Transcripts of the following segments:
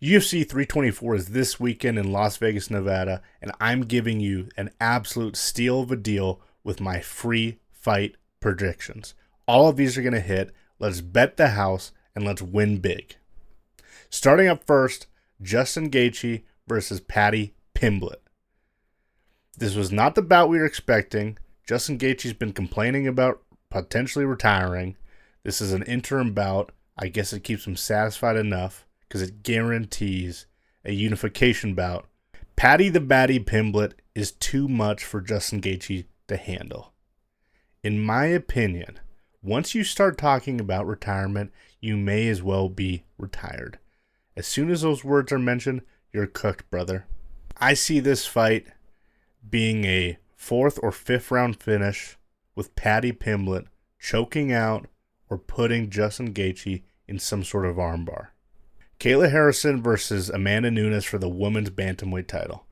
UFC 324 is this weekend in Las Vegas, Nevada, and I'm giving you an absolute steal of a deal with my free fight predictions. All of these are going to hit. Let's bet the house and let's win big. Starting up first, Justin Gaethje versus Paddy Pimblett. This was not the bout we were expecting. Justin Gaethje's been complaining about potentially retiring. This is an interim bout. I guess it keeps him satisfied enough because it guarantees a unification bout. Paddy the Baddy Pimblett is too much for Justin Gaethje to handle. In my opinion, once you start talking about retirement, you may as well be retired. As soon as those words are mentioned, you're cooked, brother. I see this fight being a 4th or 5th round finish with Paddy Pimblett choking out or putting Justin Gaethje in some sort of armbar. Kayla Harrison versus Amanda Nunes for the women's bantamweight title.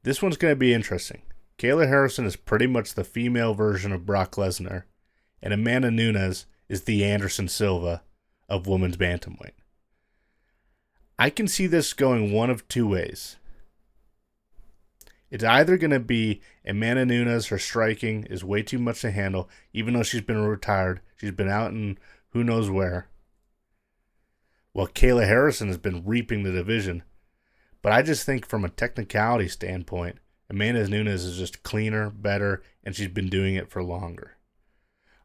This one's going to be interesting. Kayla Harrison is pretty much the female version of Brock Lesnar, and Amanda Nunes is the Anderson Silva of women's bantamweight. I can see this going one of two ways. It's either going to be Amanda Nunes, her striking is way too much to handle, even though she's been retired. She's been out in who knows where. Well, Kayla Harrison has been reaping the division. But I just think from a technicality standpoint, Amanda Nunes is just cleaner, better, and she's been doing it for longer.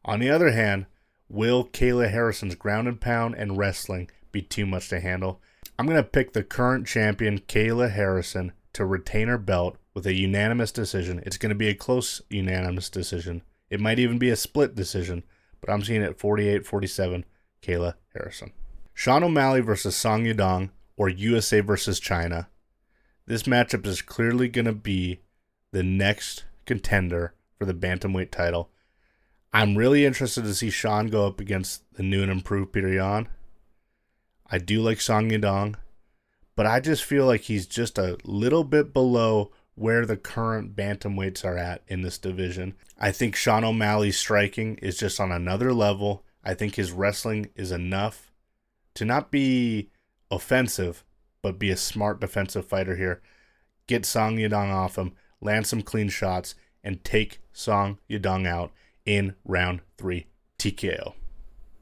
On the other hand, will Kayla Harrison's ground and pound and wrestling be too much to handle? I'm going to pick the current champion, Kayla Harrison, to retain her belt with a unanimous decision. It's going to be a close unanimous decision. It might even be a split decision, but I'm seeing it 48-47, Kayla Harrison. Sean O'Malley versus Song Yadong, or USA versus China. This matchup is clearly going to be the next contender for the bantamweight title. I'm really interested to see Sean go up against the new and improved Petr Yan. I do like Song Yadong, but I just feel like he's just a little bit below where the current bantamweights are at in this division. I think Sean O'Malley's striking is just on another level. I think his wrestling is enough to not be offensive, but be a smart defensive fighter here. Get Song Yadong off him, land some clean shots, and take Song Yadong out in round 3 TKO.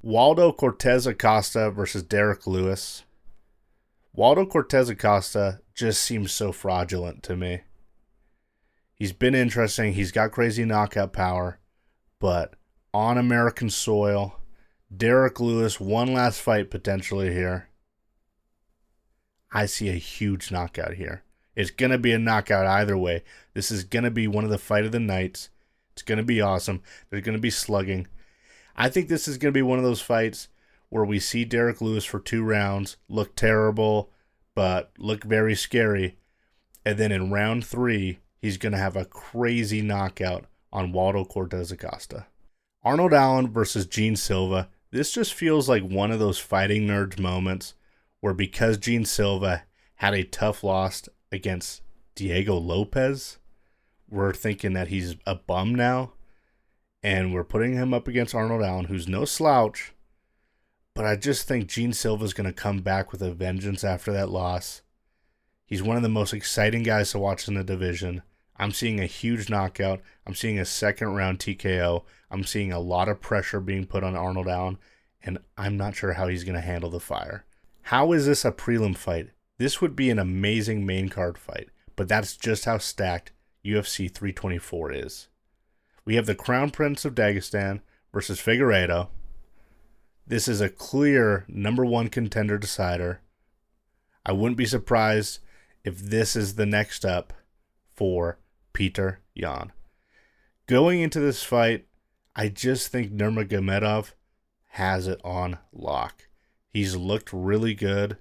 Waldo Cortez Acosta versus Derek Lewis. Waldo Cortez Acosta just seems so fraudulent to me. He's been interesting. He's got crazy knockout power, but on American soil, Derek Lewis, one last fight potentially here. I see a huge knockout here. It's going to be a knockout either way. This is going to be one of the fight of the nights. It's going to be awesome. There's going to be slugging. I think this is going to be one of those fights where we see Derek Lewis for 2 rounds, look terrible, but look very scary. And then in round 3, he's going to have a crazy knockout on Waldo Cortez Acosta. Arnold Allen versus Gene Silva. This just feels like one of those fighting nerds moments where because Gene Silva had a tough loss against Diego Lopez, we're thinking that he's a bum now. And we're putting him up against Arnold Allen, who's no slouch. But I just think Gene Silva's going to come back with a vengeance after that loss. He's one of the most exciting guys to watch in the division. I'm seeing a huge knockout. I'm seeing a 2nd round TKO. I'm seeing a lot of pressure being put on Arnold Allen, and I'm not sure how he's going to handle the fire. How is this a prelim fight? This would be an amazing main card fight, but that's just how stacked UFC 324 is. We have the Crown Prince of Dagestan versus Figueiredo. This is a clear number 1 contender decider. I wouldn't be surprised if this is the next up for Petr Yan. Going into this fight, I just think Nurmagomedov has it on lock. He's looked really good.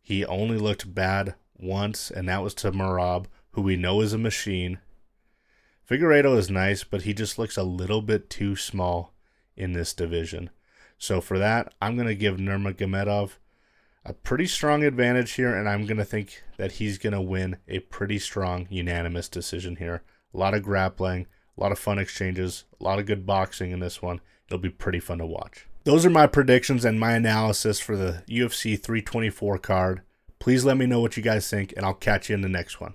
He only looked bad once, and that was to Merab, who we know is a machine. Figueiredo is nice, but he just looks a little bit too small in this division. So for that, I'm going to give Nurmagomedov a pretty strong advantage here, and I'm going to think that he's going to win a pretty strong unanimous decision here. A lot of grappling, a lot of fun exchanges, a lot of good boxing in this one. It'll be pretty fun to watch. Those are my predictions and my analysis for the UFC 324 card. Please let me know what you guys think, and I'll catch you in the next one.